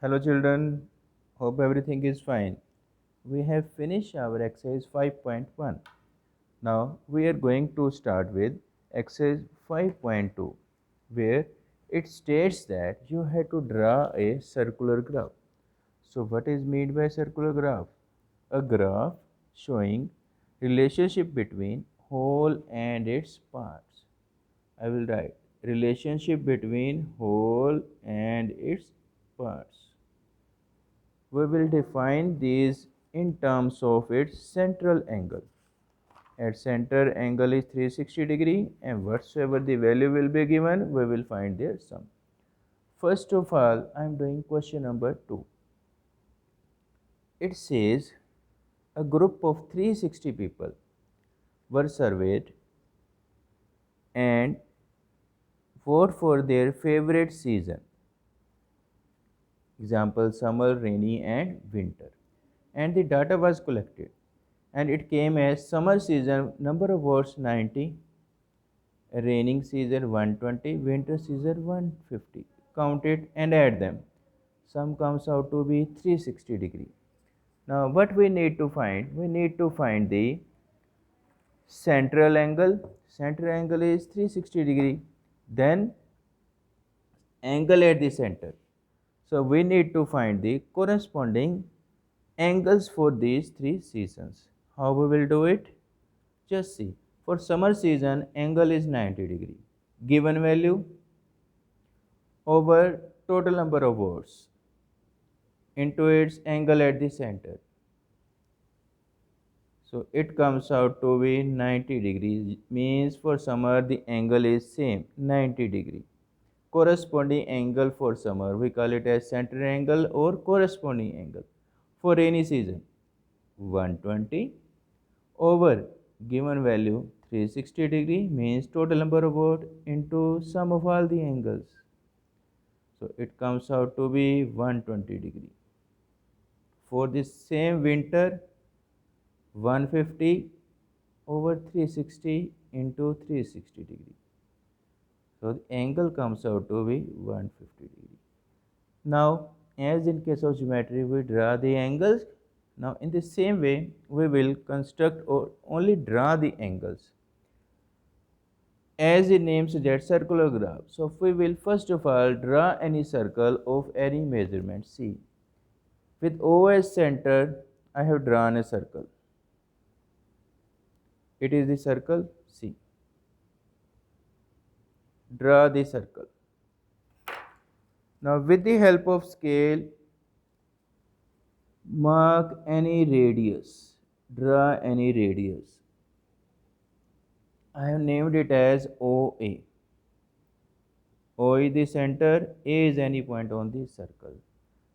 Hello children, hope everything is fine. We have finished our exercise 5.1. Now we are going to start with exercise 5.2 where it states that you have to draw a circular graph. So what is meant by circular graph? A graph showing relationship between whole and its parts. I will write relationship between whole and its parts. We will define these in terms of its central angle. At center angle is 360 degree and whatsoever the value will be given, we will find their sum. First of all, I am doing question number 2. It says a group of 360 people were surveyed and vote for their favorite season. Example summer, rainy and winter. And the data was collected and it came as summer season number of votes 90, raining season 120, winter season 150. Count it and add them. Sum comes out to be 360 degree. Now what we need to find? We need to find the central angle. Central angle is 360 degree. Then angle at the center. So we need to find the corresponding angles for these three seasons. How we will do it? Just see. For summer season, angle is 90 degree. Given value over total number of votes into its angle at the center. So it comes out to be 90 degrees. Means for summer the angle is same 90 degree. Corresponding angle for summer we call it as center angle or corresponding angle. For rainy season 120 over given value 360 degree means total number of votes into sum of all the angles. So it comes out to be 120 degree. For this same winter 150 over 360 into 360 degree. So the angle comes out to be 150 degree. Now as in case of geometry we draw the angles. Now in the same way we will construct or only draw the angles. As the name suggests, circular graph. So we will first of all draw any circle of any measurement. See, with O as center, I have drawn a circle. It is the circle C. Draw the circle. Now with the help of scale, mark any radius. Draw any radius. I have named it as OA. O is the center, A is any point on the circle.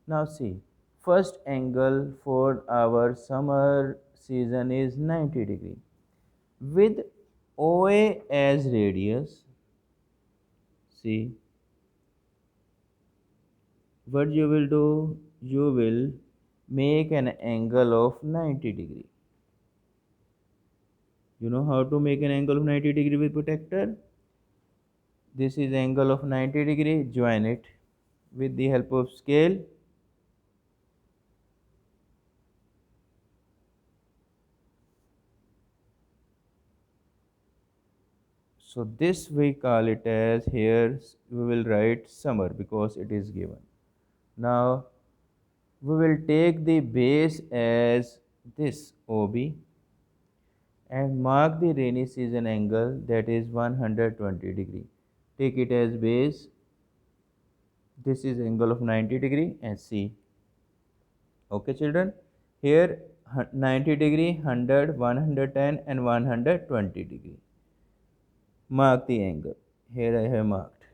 Now see, first angle for our summer season is 90 degree. With OA as radius, see, what you will do? You will make an angle of 90 degree. You know how to make an angle of 90 degree with protractor? This is angle of 90 degree, join it with the help of scale. So this we call it as, here we will write summer because it is given. Now we will take the base as this OB and mark the rainy season angle, that is 120 degree. Take it as base. This is angle of 90 degree and see. Okay children, here 90 degree, 100, 110 and 120 degree. Mark the angle. Here I have marked.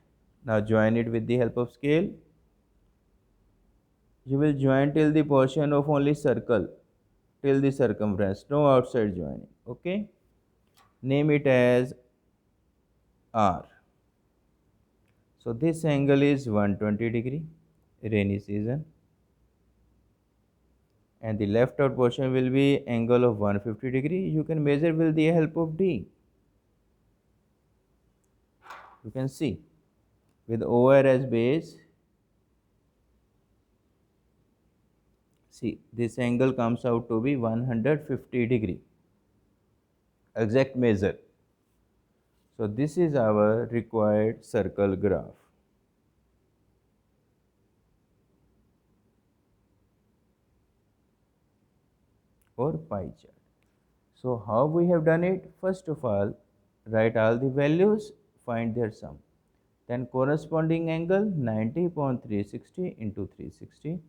Now join it with the help of scale. You will join till the portion of only circle, till the circumference, no outside joining. Okay, name it as R. So this angle is 120 degree, rainy season, and the left out portion will be angle of 150 degree. You can measure with the help of D. You can see with OR as base, See, this angle comes out to be 150 degree, exact measure. So this is our required circle graph. Or pie chart. So how we have done it? First of all, write all the values, find their sum. Then corresponding angle 90 upon 360 into 360,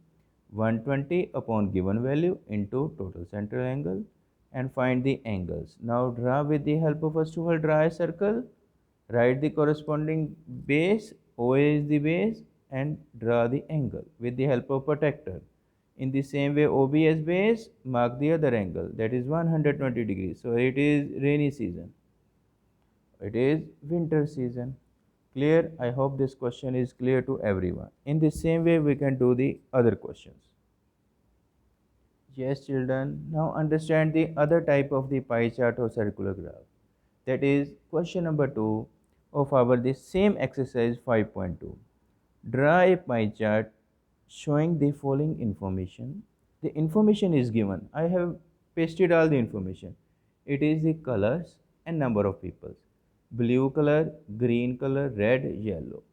120 upon given value into total central angle, and find the angles. Now draw with the help of, first of all, draw a circle, write the corresponding base, OA is the base, and draw the angle with the help of protractor. In the same way, OB as base, mark the other angle, that is 120 degrees. So it is rainy season. It is winter season. Clear? I hope this question is clear to everyone. In the same way, we can do the other questions. Yes, children. Now understand the other type of the pie chart or circular graph. That is question number 2 of our the same exercise 5.2. Draw a pie chart showing the following information. The information is given. I have pasted all the information. It is the colors and number of people. Blue color, green color, red, yellow.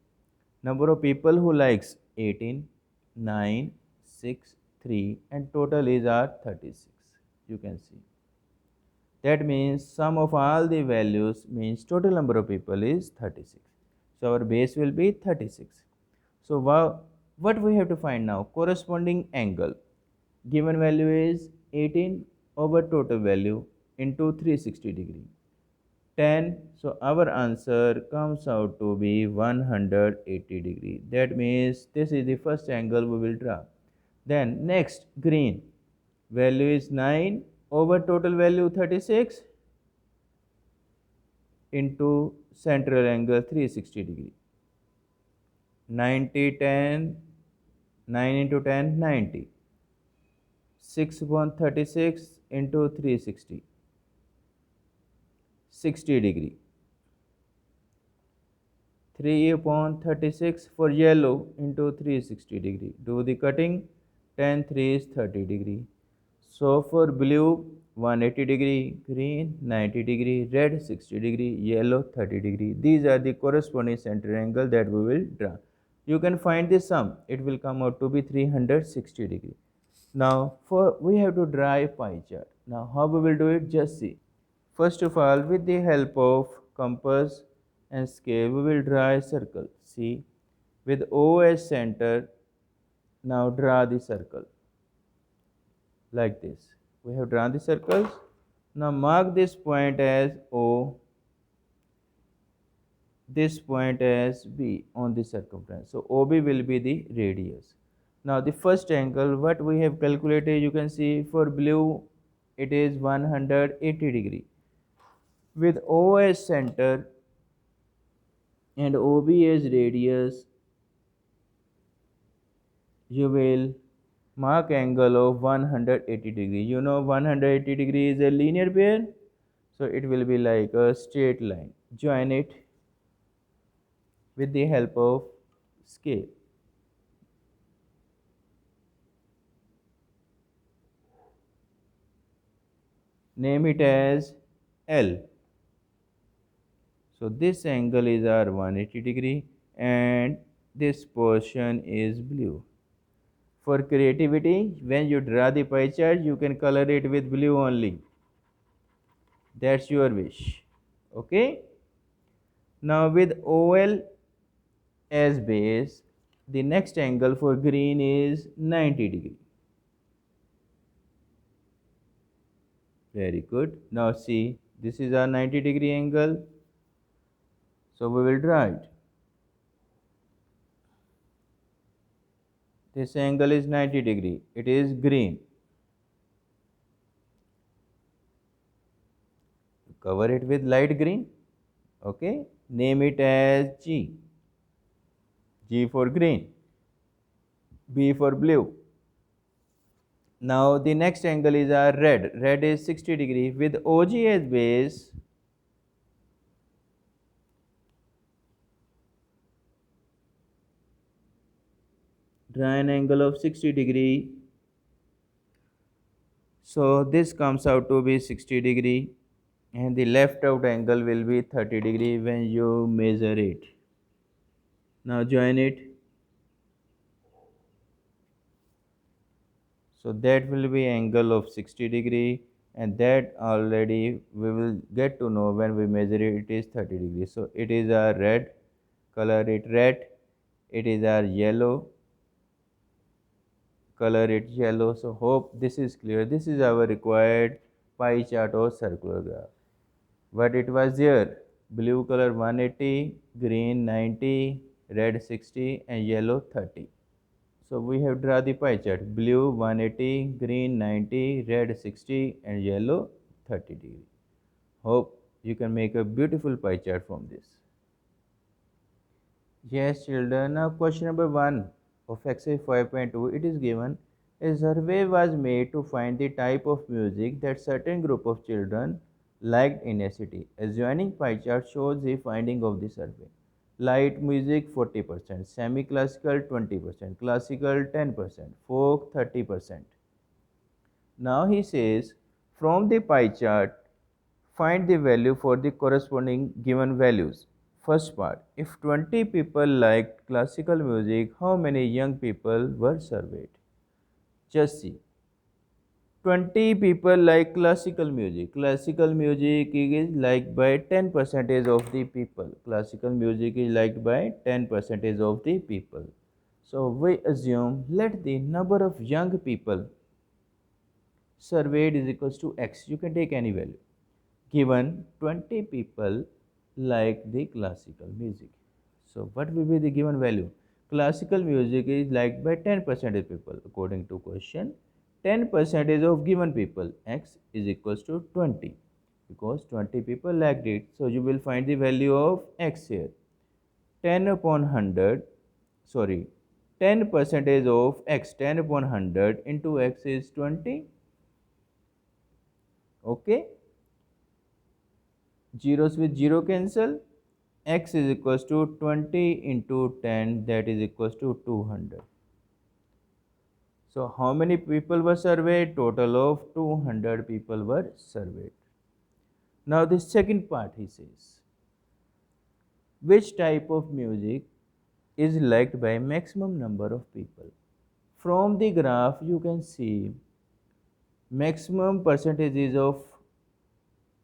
Number of people who likes 18, 9, 6, 3 and total is are 36. You can see. That means sum of all the values means total number of people is 36. So our base will be 36. So what we have to find now? Corresponding angle. Given value is 18 over total value into 360 degree. 10. So our answer comes out to be 180 degree. That means this is the first angle we will draw. Then next, green. Value is 9 over total value 36 into central angle 360 degree. 90, 10, 9 into 10, 90. 6 upon 36 into 360. 60 degree. 3 upon 36 for yellow into 360 degree. Do the cutting. 10 3 is 30 degree. So for blue 180 degree, green 90 degree, red 60 degree, yellow 30 degree. These are the corresponding center angle that we will draw. You can find the sum. It will come out to be 360 degree. Now we have to draw a pie chart. Now how we will do it? Just see. First of all, with the help of compass and scale, we will draw a circle. See, with O as center, now draw the circle like this. We have drawn the circles. Now mark this point as O, this point as B on the circumference. So OB will be the radius. Now the first angle, what we have calculated, you can see for blue, it is 180 degree. With O as center and OB as radius, you will mark angle of 180 degree. You know 180 degree is a linear pair, so it will be like a straight line. Join it with the help of scale. Name it as L. So this angle is our 180 degree and this portion is blue. For creativity, when you draw the pie chart, you can color it with blue only. That's your wish. Okay. Now with OL as base, the next angle for green is 90 degree. Very good. Now see, this is our 90 degree angle. So we will draw it. This angle is 90 degree. It is green. Cover it with light green. Okay. Name it as G. G for green. B for blue. Now the next angle is our red. Red is 60 degree. With OG as base, draw an angle of 60 degree So this comes out to be 60 degree, and the left out angle will be 30 degree when you measure it. Now join it. So that will be angle of 60 degree, and that already we will get to know when we measure it is 30 degree. So it is a red, color it red. It is our yellow, color it yellow. So hope this is clear. This is our required pie chart or circular graph. But it was there: blue color 180, green 90, red 60, and yellow 30. So we have draw the pie chart: blue 180, green 90, red 60, and yellow 30 degree. Hope you can make a beautiful pie chart from this. Yes, children. Now question number 1 of exercise 5.2, it is given: a survey was made to find the type of music that certain group of children liked in a city. Adjoining pie chart shows the finding of the survey. Light music 40%, semi-classical 20%, classical 10%, folk 30%. Now he says, from the pie chart, find the value for the corresponding given values. First part, if 20 people liked classical music, how many young people were surveyed? Just see. 20 people like classical music. Classical music is liked by 10 percentage of the people. Classical music is liked by 10 percentage of the people. So we assume let the number of young people surveyed is equals to x. You can take any value. Given 20 people like the classical music. So what will be the given value? Classical music is liked by 10% of people. According to question, 10% of given people, x is equals to 20, because 20 people liked it. So you will find the value of x here. 10 upon 100, sorry, 10 percentage of x, 10 upon 100 into x is 20. Okay, zeros with zero cancel. X is equals to 20 into 10, that is equals to 200. So how many people were surveyed? Total of 200 people were surveyed. Now the second part he says, which type of music is liked by maximum number of people? From the graph you can see maximum percentages of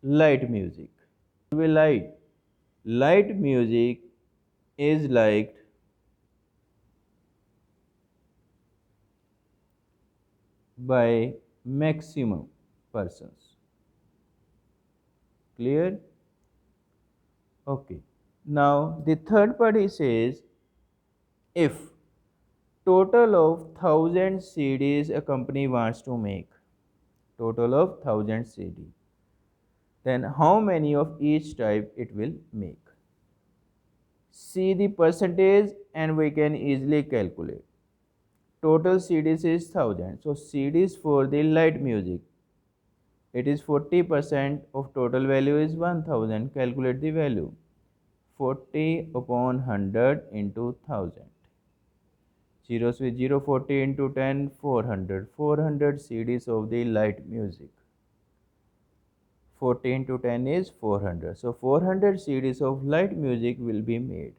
light music. We light music is liked by maximum persons. Clear? Okay. Now the third part he says, if total of 1000 CDs a company wants to make, total of 1000 CD, then how many of each type it will make? See the percentage and we can easily calculate. Total CDs is 1000. So CDs for the light music, it is 40% of total value is 1000. Calculate the value. 40 upon 100 into 1000. Zeros with 0, 40 into 10, 400. 400 CDs of the light music. 40 into 10 is 400. So 400 CDs of light music will be made.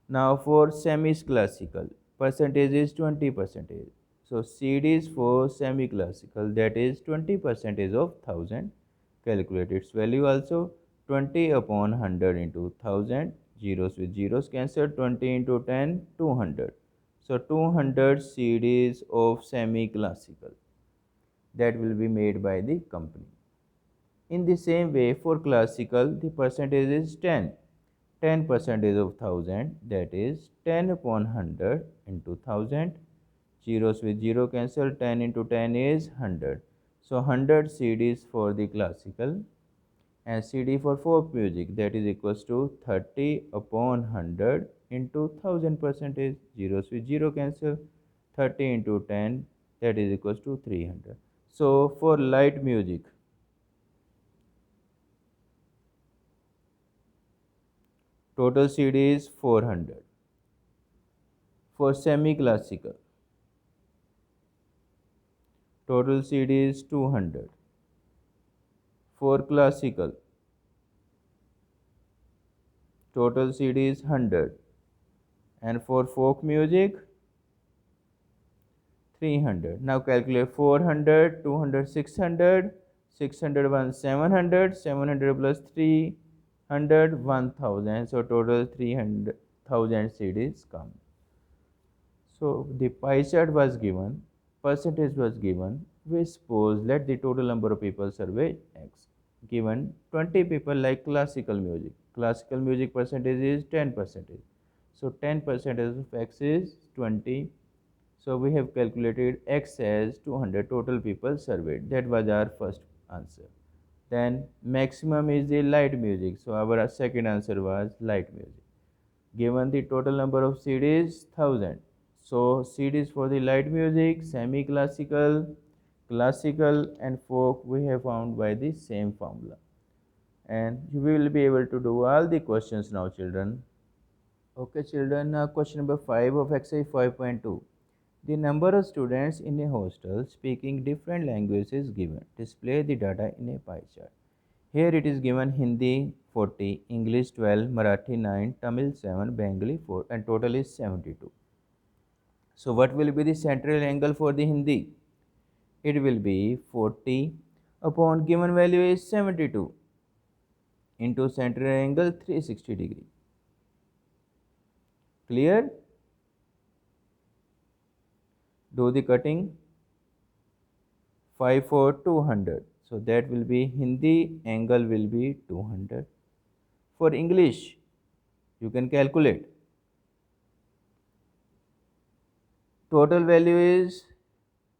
Now for semi-classical, percentage is 20%. So CDs for semi-classical, that is 20% of 1000. Calculate its value also. 20 upon 100 into 1000. Zeros with zeros cancel. 20 into 10, 200. So 200 CDs of semi-classical that will be made by the company. In the same way, for classical, the percentage is 10. 10 percentage of 1000, that is 10 upon 100 into 1000. Zeros with 0 cancel. 10 into 10 is 100. So 100 CDs for the classical, and CD for folk music, that is equals to 30 upon 100 into 1000 percentage. Zeros with 0 cancel. 30 into 10, that is equals to 300. So for light music, total CD is 400. For semi-classical, total CD is 200. For classical, total CD is 100. And for folk music, 300. Now calculate 400, 200, 600, 600 1, 700, 700 plus 300, 1000. So total 300,000 CDs come. So the pie chart was given, percentage was given. We suppose let the total number of people survey X. Given 20 people like classical music. Classical music percentage is 10%. So 10% of X is 20. So we have calculated X as 200 total people surveyed. That was our first answer. Then maximum is the light music. So our second answer was light music. Given the total number of CDs, 1000. So CDs for the light music, semi-classical, classical and folk we have found by the same formula. And you will be able to do all the questions now, children. Okay, children, question number 5 of exercise 5.2. The number of students in a hostel speaking different languages is given. Display the data in a pie chart. Here it is given Hindi 40, English 12, Marathi 9, Tamil 7, Bengali 4 and total is 72. So what will be the central angle for the Hindi? It will be 40 upon given value is 72 into central angle 360 degree. Clear? Do the cutting. 5 for 200. So that will be Hindi angle will be 200. For English, you can calculate. Total value is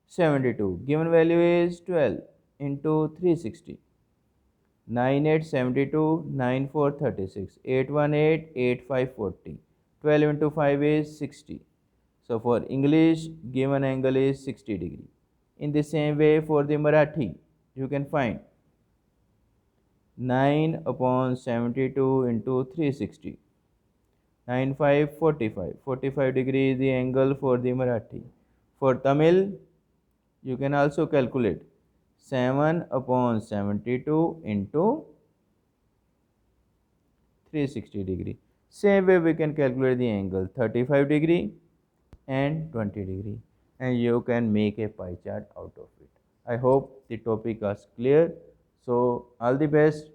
72. Given value is 12 into 360. 9 8 72, 9 4 36, 818, 8 5 40. 12 into 5 is 60. So for English, given angle is 60 degree. In the same way for the Marathi, you can find 9 upon 72 into 360. 9 5 45. 45 degree is the angle for the Marathi. For Tamil, you can also calculate 7 upon 72 into 360 degree. Same way we can calculate the angle 35 degree and 20 degree, and you can make a pie chart out of it. I hope the topic was clear. So all the best.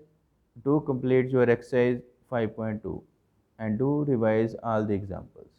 Do complete your exercise 5.2 and do revise all the examples.